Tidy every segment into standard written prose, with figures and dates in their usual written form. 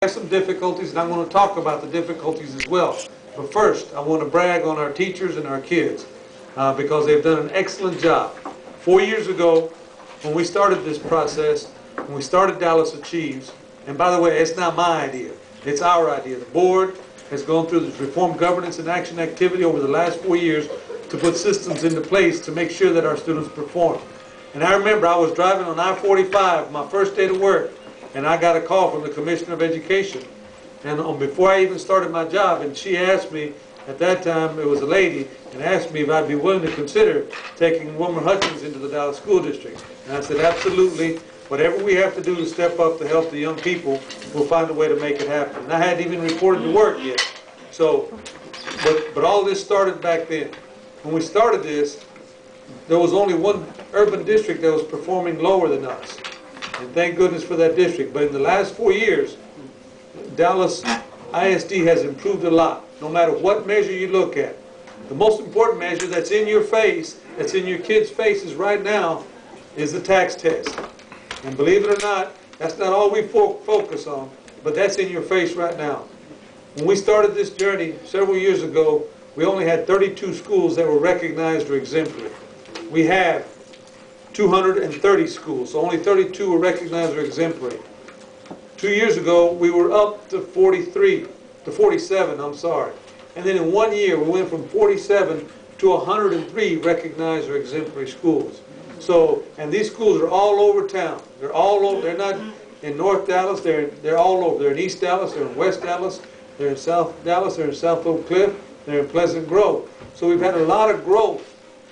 have some difficulties, and I'm going to talk about the difficulties as well. But first, I want to brag on our teachers and our kids because they've done an excellent job. 4 years ago, when we started this process, when we started Dallas Achieves, and by the way, it's not my idea, it's our idea. The board has gone through this reform governance and action activity over the last 4 years to put systems into place to make sure that our students perform. And I remember I was driving on I-45 my first day to work, and I got a call from the Commissioner of Education. And before I even started my job, and she asked me, at that time it was a lady, and asked me if I'd be willing to consider taking Wilmer Hutchins into the Dallas School District. And I said, absolutely. Whatever we have to do to step up to help the young people, we'll find a way to make it happen. And I hadn't even reported to work yet. So, but all this started back then. When we started this, there was only one urban district that was performing lower than us. And thank goodness for that district. But in the last 4 years, Dallas ISD has improved a lot, no matter what measure you look at. The most important measure that's in your face, that's in your kids' faces right now, is the tax test. And believe it or not, that's not all we focus on, but that's in your face right now. When we started this journey several years ago, we only had 32 schools that were recognized or exemplary. We have 230 schools, so only 32 were recognized or exemplary. 2 years ago, we were up to 47, I'm sorry. And then in 1 year, we went from 47 to 103 recognized or exemplary schools. So, and these schools are all over town. They're all over, they're not in North Dallas, they're all over. They're in East Dallas, they're in West Dallas, they're in South Dallas, they're in South Oak Cliff, they're in Pleasant Grove. So we've had a lot of growth,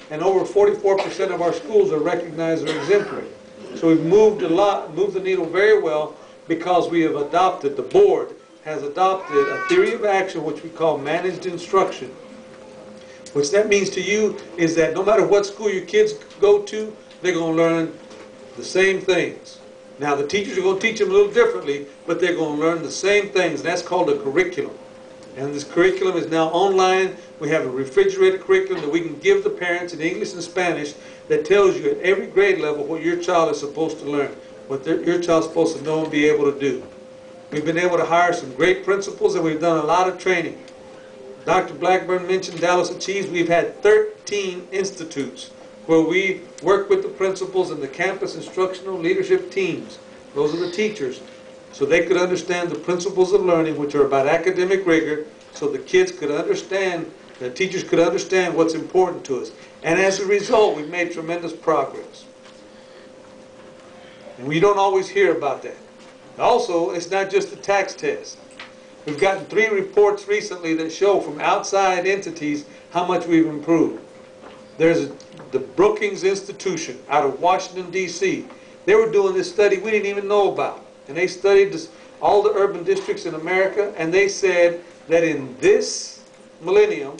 and over 44% of our schools are recognized or exemplary. So we've moved a lot, moved the needle very well, because we have adopted, the board has adopted a theory of action which we call managed instruction. Which that means to you is that no matter what school your kids go to, they're going to learn the same things. Now the teachers are going to teach them a little differently, but they're going to learn the same things, and that's called a curriculum. And this curriculum is now online. We have a refrigerated curriculum that we can give the parents in English and Spanish that tells you at every grade level what your child is supposed to learn, what your child's supposed to know and be able to do. We've been able to hire some great principals, and we've done a lot of training. Dr. Blackburn mentioned Dallas Achieves. We've had 13 institutes where we work with the principals and the campus instructional leadership teams. Those are the teachers. So they could understand the principles of learning, which are about academic rigor, so the kids could understand, the teachers could understand what's important to us. And as a result, we've made tremendous progress. And we don't always hear about that. Also, it's not just the tax test. We've gotten 3 reports recently that show from outside entities how much we've improved. There's the Brookings Institution out of Washington, D.C. They were doing this study we didn't even know about. And they studied all the urban districts in America, and they said that in this millennium,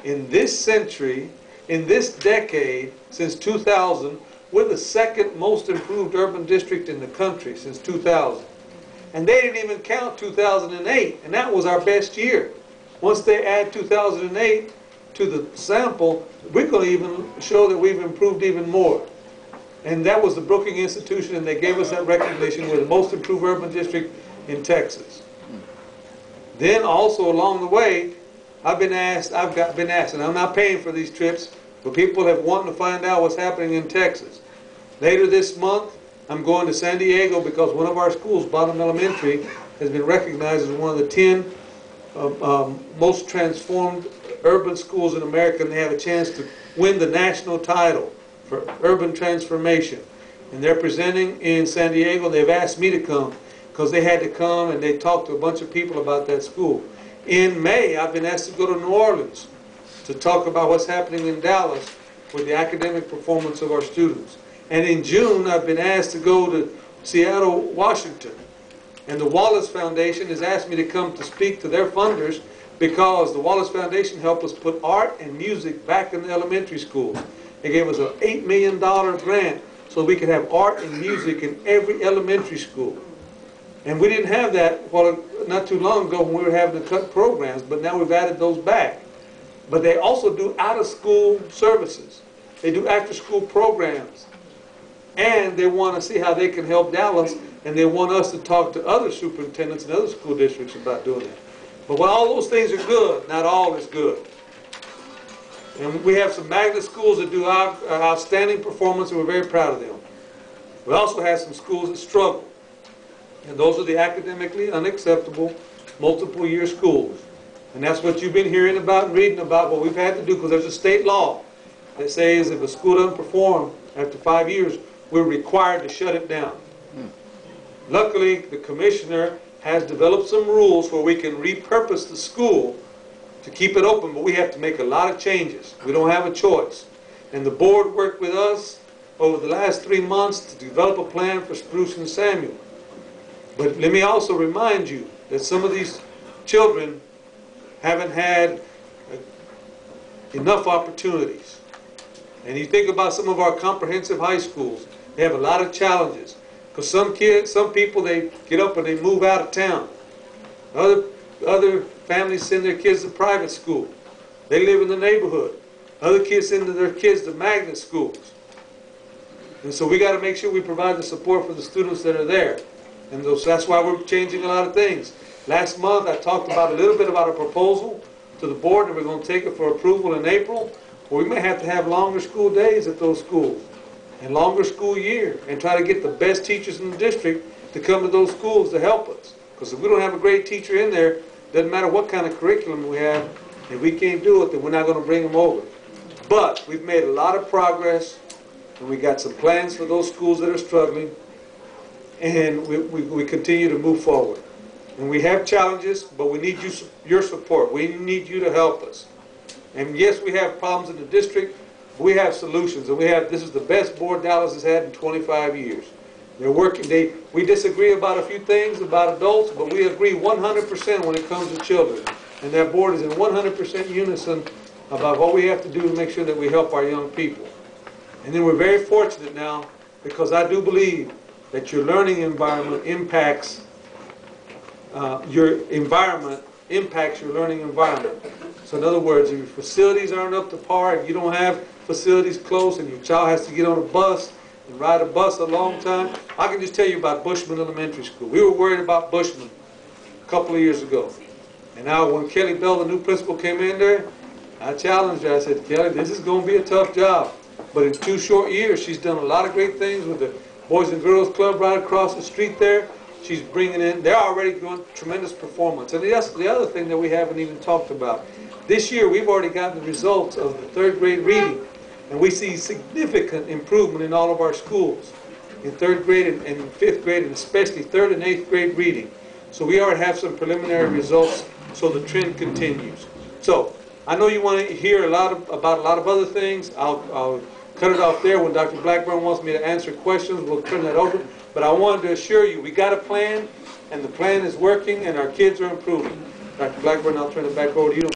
in this century, in this decade, since 2000, we're the second most improved urban district in the country since 2000. And they didn't even count 2008, and that was our best year. Once they add 2008 to the sample, we're going to even show that we've improved even more. And that was the Brookings Institution, and they gave us that recognition. We're the most improved urban district in Texas. Then also along the way, I've been asked, and I'm not paying for these trips, but people have wanted to find out what's happening in Texas. Later this month, I'm going to San Diego because one of our schools, Bottom Elementary, has been recognized as one of the 10 most transformed urban schools in America, and they have a chance to win the national title for urban transformation. And they're presenting in San Diego. They've asked me to come because they had to come, and they talked to a bunch of people about that school. In May, I've been asked to go to New Orleans to talk about what's happening in Dallas with the academic performance of our students. And in June, I've been asked to go to Seattle, Washington. And the Wallace Foundation has asked me to come to speak to their funders because the Wallace Foundation helped us put art and music back in the elementary schools. They gave us an $8 million grant so we could have art and music in every elementary school. And we didn't have that not too long ago when we were having to cut programs, but now we've added those back. But they also do out-of-school services. They do after-school programs. And they want to see how they can help Dallas and they want us to talk to other superintendents and other school districts about doing that. But while all those things are good, not all is good. And we have some magnet schools that do outstanding performance, and we're very proud of them. We also have some schools that struggle, and those are the academically unacceptable multiple-year schools. And that's what you've been hearing about and reading about, what we've had to do, because there's a state law that says if a school doesn't perform after 5 years, we're required to shut it down. Luckily, the commissioner has developed some rules where we can repurpose the school to keep it open, but we have to make a lot of changes. We don't have a choice. And the board worked with us over the last 3 months to develop a plan for Spruce and Samuel. But let me also remind you that some of these children haven't had enough opportunities. And you think about some of our comprehensive high schools, they have a lot of challenges. Because some people, they get up and they move out of town. Other families send their kids to private school. They live in the neighborhood. Other kids send their kids to magnet schools. And so we got to make sure we provide the support for the students that are there. And that's why we're changing a lot of things. Last month I talked about a little bit about a proposal to the board, and we're going to take it for approval in April. Or we may have to have longer school days at those schools and longer school year, and try to get the best teachers in the district to come to those schools to help us. Because if we don't have a great teacher in there, doesn't matter what kind of curriculum we have, if we can't do it, then we're not going to bring them over. But we've made a lot of progress, and we got some plans for those schools that are struggling, and we continue to move forward. And we have challenges, but we need your support. We need you to help us. And yes, we have problems in the district, but we have solutions. And this is the best board Dallas has had in 25 years. They're working. We disagree about a few things about adults, but we agree 100% when it comes to children. And that board is in 100% unison about what we have to do to make sure that we help our young people. And then we're very fortunate now, because I do believe that your learning environment impacts your learning environment. So in other words, if your facilities aren't up to par, if you don't have facilities close, and your child has to get on a bus and ride a bus a long time, I can just tell you about Bushman Elementary School. We were worried about Bushman a couple of years ago. And now when Kelly Bell, the new principal, came in there, I challenged her. I said, Kelly, this is going to be a tough job. But in 2 short years, she's done a lot of great things with the Boys and Girls Club right across the street there. She's bringing in, they're already doing tremendous performance. And that's the other thing that we haven't even talked about. This year, we've already gotten the results of the 3rd grade reading. And we see significant improvement in all of our schools, in 3rd grade and 5th grade, and especially 3rd and 8th grade reading. So we already have some preliminary results, so the trend continues. So I know you want to hear about a lot of other things. I'll cut it off there. When Dr. Blackburn wants me to answer questions, we'll turn that over. But I wanted to assure you, we got a plan, and the plan is working, and our kids are improving. Dr. Blackburn, I'll turn it back over to you.